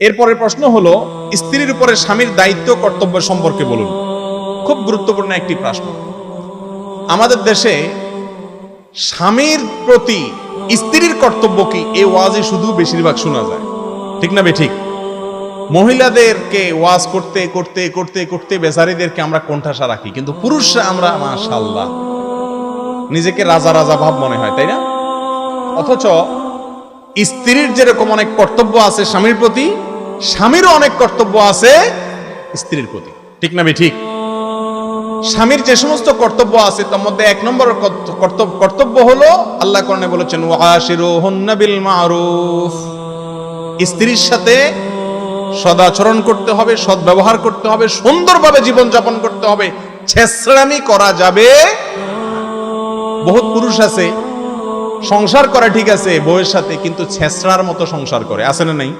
এরপরের প্রশ্ন হলো, স্ত্রীর উপরে স্বামীর দায়িত্ব কর্তব্য সম্পর্কে বলুন। খুব গুরুত্বপূর্ণ একটি প্রশ্ন। আমাদের দেশে স্বামীর প্রতি স্ত্রীর কর্তব্য কি, এই ওয়াজই শুধু বেশিরভাগ শোনা যায়, ঠিক না বেঠিক? মহিলাদেরকে ওয়াজ করতে করতে করতে করতে বেচারীদেরকে আমরা কোণঠাসা রাখি, কিন্তু পুরুষরা আমরা মাশাআল্লাহ নিজেকে রাজা রাজা ভাব মনে হয়, তাই না? অথচ স্ত্রীর যেরকম অনেক কর্তব্য আছে স্বামীর প্রতি, স্বামীরও অনেক কর্তব্য আছে স্ত্রীর প্রতি, ঠিক না বেঠিক? স্বামীর যে সমস্ত কর্তব্য আছে তার মধ্যে এক নম্বর কর্তব্য হলো, আল্লাহ কোরআনে বলেছেন ওয়াশিরুহুন্না বিল মারুফ, স্ত্রীর সাথে সদাচরণ করতে হবে, সদ্ব্যবহার করতে হবে, সুন্দরভাবে জীবন যাপন করতে হবে, ছেঁচড়ামি করা যাবে। বহুত পুরুষ আছে সংসার করে ঠিক আছে বউয়ের সাথে, কিন্তু ছেঁচড়ার মতো সংসার করে, আছে না নাই?